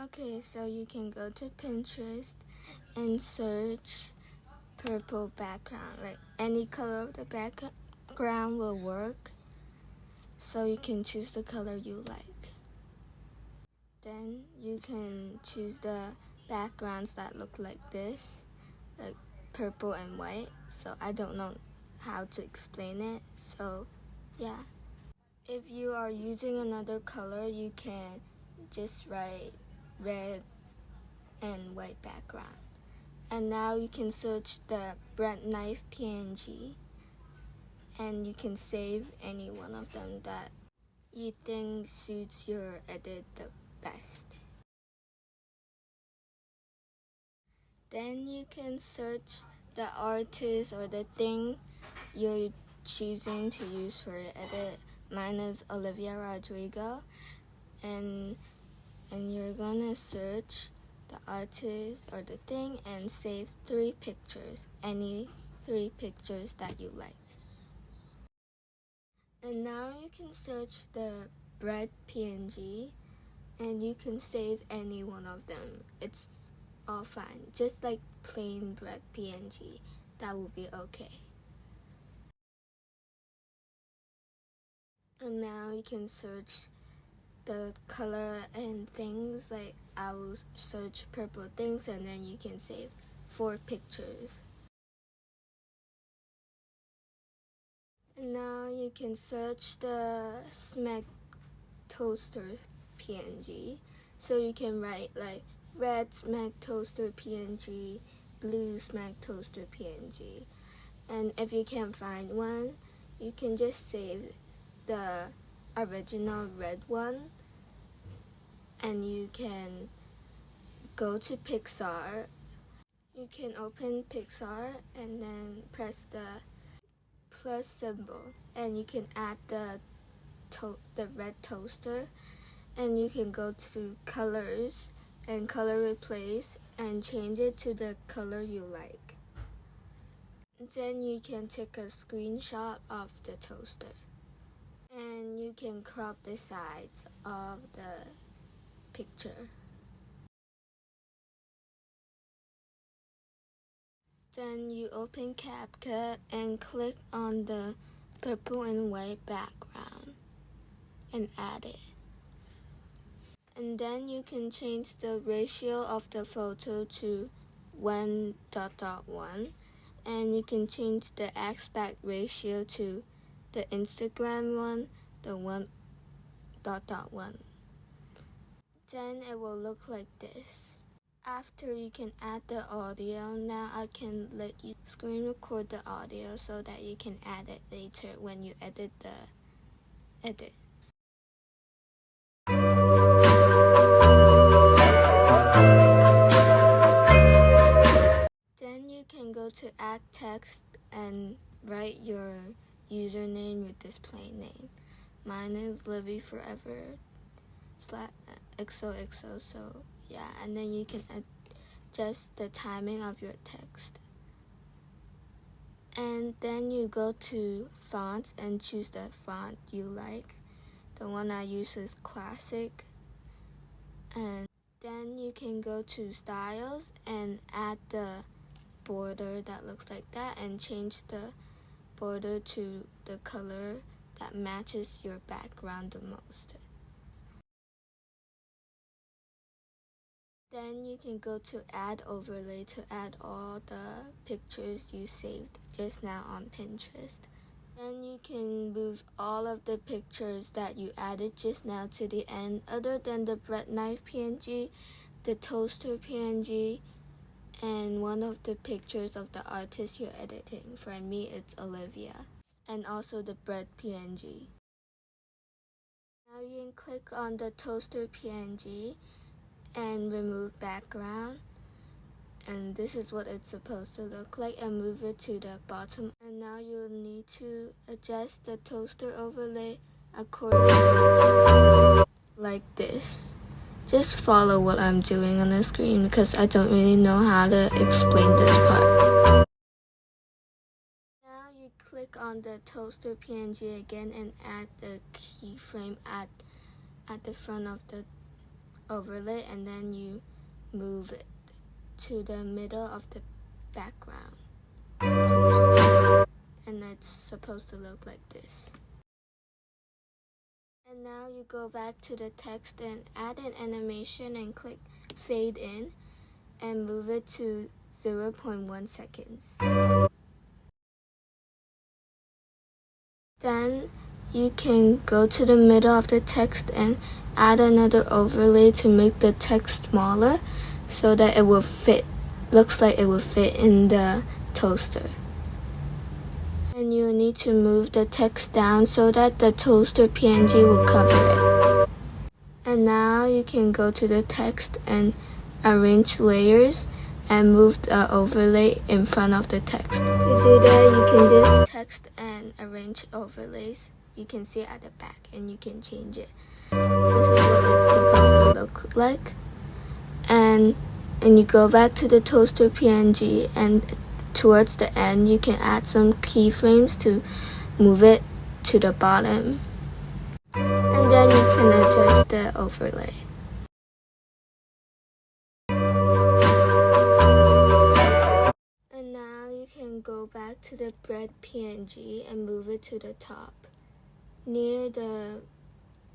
Okay, so you can go to Pinterest and search purple background. Like any color of the background will work. So you can choose the color you like. Then you can choose the backgrounds that look like this, like purple and white. So I don't know how to explain it. So yeah. If you are using another color, you can just write red and white background. And now you can search the bread knife PNG and you can save any one of them that you think suits your edit the best. Then you can search the artist or the thing you're choosing to use for your edit. Mine is Olivia Rodrigo, and you're gonna search the artist or the thing and save 3 pictures, any 3 pictures that you like. And now you can search the bread PNG and you can save any one of them. It's all fine, just like plain bread PNG, that will be okay. And now you can search the color and things, like I will search purple things and then you can save 4 pictures. And now you can search the Smack Toaster PNG. So you can write like red Smack Toaster PNG, blue Smack Toaster PNG. And if you can't find one, you can just save the original red one and you can go to Pixar. You can open Pixar and then press the plus symbol and you can add the red toaster and you can go to colors and color replace and change it to the color you like. Then you can take a screenshot of the toaster and you can crop the sides of the picture. Then you open CapCut and click on the purple and white background and add it. And then you can change the ratio of the photo to 1:1 and you can change the aspect ratio to the Instagram one, the 1:1. Then it will look like this. After you can add the audio, now I can let you screen record the audio so that you can add it later when you edit the edit. Then you can go to add text and write your username, your display name. Mine is Livy Forever /XOXO, so yeah, and then you can adjust the timing of your text. And then you go to fonts and choose the font you like. The one I use is Classic. And then you can go to styles and add the border that looks like that and change the border to the color that matches your background the most. Then you can go to add overlay to add all the pictures you saved just now on Pinterest. Then you can move all of the pictures that you added just now to the end, other than the bread knife PNG, the toaster PNG, and one of the pictures of the artist you're editing. For me, it's Olivia. And also the bread PNG. Now you can click on the toaster PNG and remove background, and this is what it's supposed to look like, and move it to the bottom. And now you'll need to adjust the toaster overlay according to the time, like this. Just follow what I'm doing on the screen because I don't really know how to explain this part. Now you click on the toaster PNG again and add the keyframe at the front of the overlay, and then you move it to the middle of the background picture, and it's supposed to look like this. And now you go back to the text and add an animation and click fade in and move it to 0.1 seconds. Then you can go to the middle of the text and add another overlay to make the text smaller so that it will fit, looks like it will fit in the toaster. And you need to move the text down so that the toaster PNG will cover it. And now you can go to the text and arrange layers and move the overlay in front of the text. To do that, you can just text and arrange overlays. You can see it at the back and you can change it. This is what it's supposed to look like. And you go back to the toaster PNG, and towards the end you can add some keyframes to move it to the bottom. And then you can adjust the overlay. And now you can go back to the bread PNG and move it to the top near the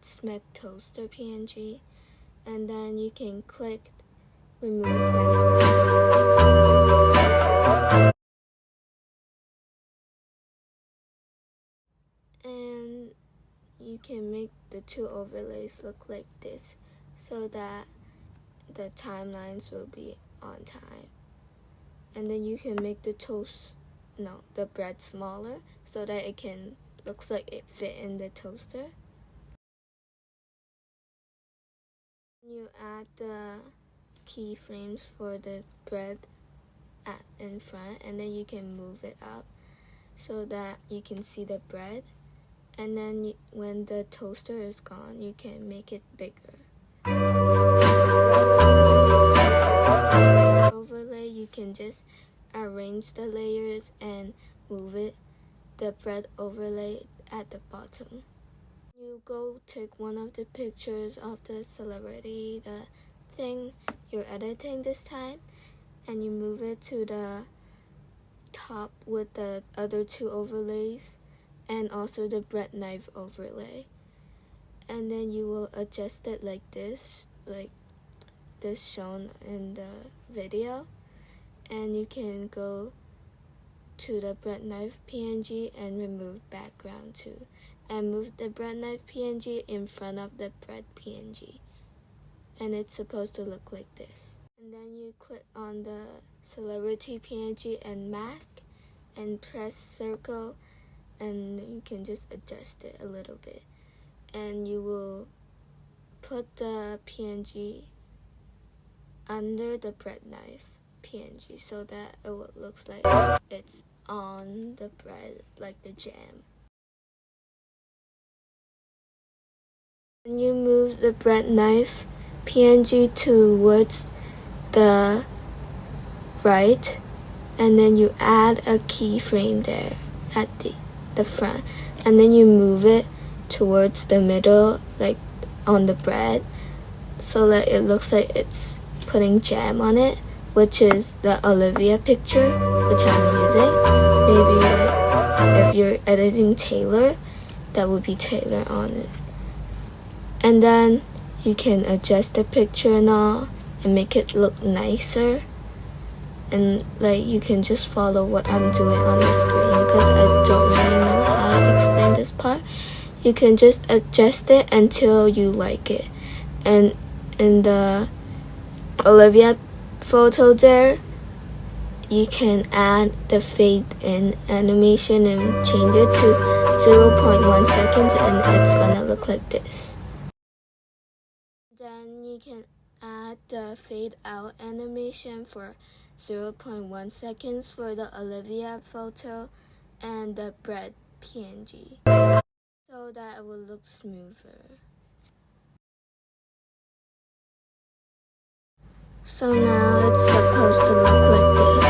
Smeg Toaster PNG, and then you can click remove background. And you can make the two overlays look like this so that the timelines will be on time. And then you can make the the bread smaller so that it looks like it fit in the toaster. You add the keyframes for the bread in front, and then you can move it up so that you can see the bread. And then when the toaster is gone, you can make it bigger. If the overlay, you can just arrange the layers and move the bread overlay at the bottom. You go take one of the pictures of the celebrity, the thing you're editing this time, and you move it to the top with the other two overlays and also the bread knife overlay. And then you will adjust it like this shown in the video. And you can go to the bread knife PNG and remove background too, and move the bread knife PNG in front of the bread PNG, and it's supposed to look like this. And then you click on the celebrity PNG and mask and press circle, and you can just adjust it a little bit, and you will put the PNG under the bread knife PNG so that it looks like it's on the bread, like the jam. And you move the bread knife PNG towards the right, and then you add a keyframe there at the front, and then you move it towards the middle, like on the bread, so that it looks like it's putting jam on it, which is the Olivia picture, which I'm using. Maybe like if you're editing Taylor, that would be Taylor on it. And then you can adjust the picture and all and make it look nicer. And like you can just follow what I'm doing on the screen because I don't really know how to explain this part. You can just adjust it until you like it. And in the Olivia photo there, you can add the fade in animation and change it to 0.1 seconds, and it's gonna look like this. Then you can add the fade out animation for 0.1 seconds for the Olivia photo and the bread PNG so that it will look smoother. So now it's supposed to look like this.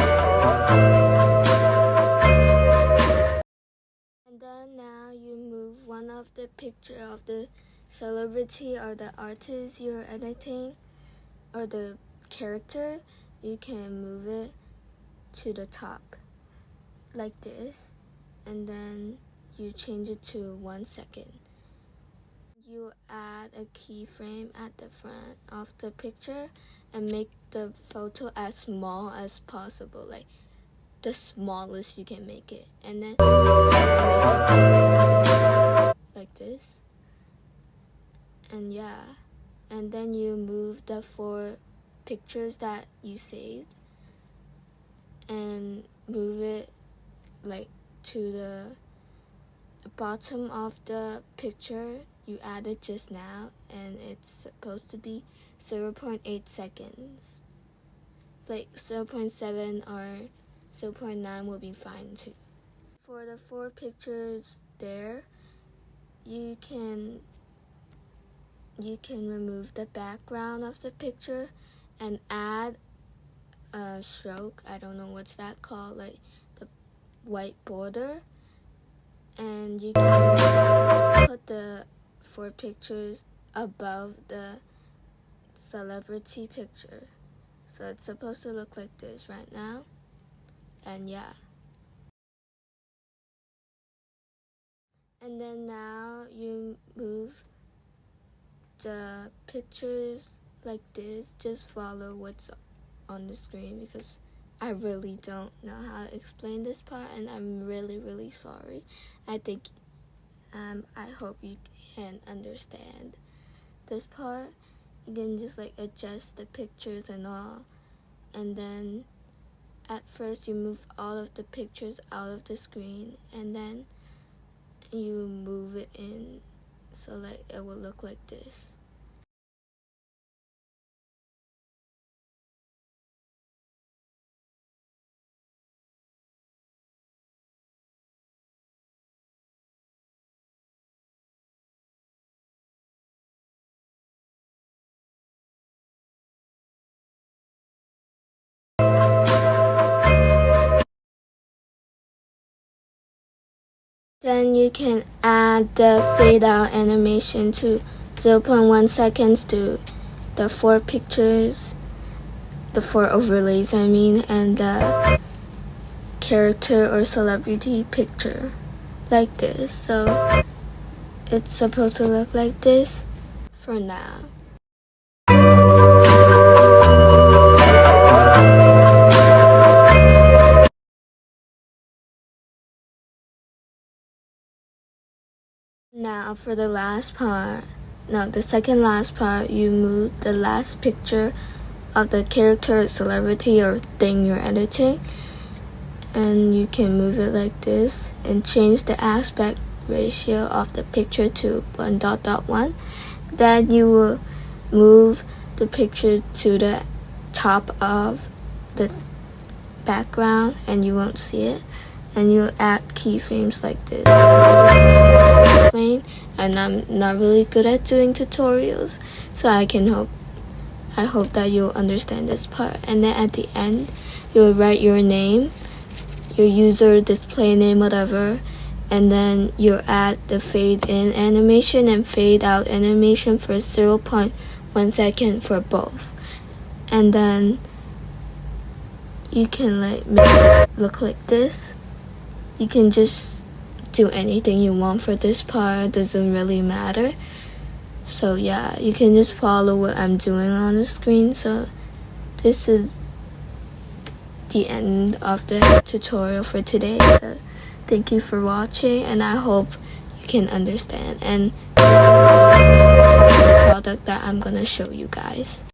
And then now you move one of the picture of the celebrity or the artist you're editing or the character, you can move it to the top like this, and then you change it to 1 second. You add a keyframe at the front of the picture and make the photo as small as possible, like the smallest you can make it, and then like this. And yeah, and then you move the 4 pictures that you saved and move it like to the bottom of the picture you added just now, and it's supposed to be 0.8 seconds. Like 0.7 or 0.9 will be fine too. For the 4 pictures there, you can remove the background of the picture and add a stroke, I don't know what's that called, like the white border, and you can put the 4 pictures above the celebrity picture. So it's supposed to look like this right now, and yeah. And then now you move the pictures like this. Just follow what's on the screen because I really don't know how to explain this part, and I'm really sorry. I hope you can understand this part. You can just like adjust the pictures and all, and then at first you move all of the pictures out of the screen, and then you move it in so like it will look like this. Then you can add the fade out animation to 0.1 seconds to the 4 pictures, the 4 overlays I mean, and the character or celebrity picture like this. So it's supposed to look like this for now. Now for the last part, the second last part, you move the last picture of the character, celebrity, or thing you're editing, and you can move it like this and change the aspect ratio of the picture to 1.1. Then you will move the picture to the top of the background and you won't see it, and you'll add keyframes like this. And I'm not really good at doing tutorials, so I hope that you'll understand this part. And then at the end, you'll write your name, your user, display name, whatever, and then you'll add the fade in animation and fade out animation for 0.1 second for both. And then you can like make it look like this. You can just do anything you want for this part, it doesn't really matter. So yeah, you can just follow what I'm doing on the screen. So this is the end of the tutorial for today. So thank you for watching, and I hope you can understand. And this is the final product that I'm gonna show you guys.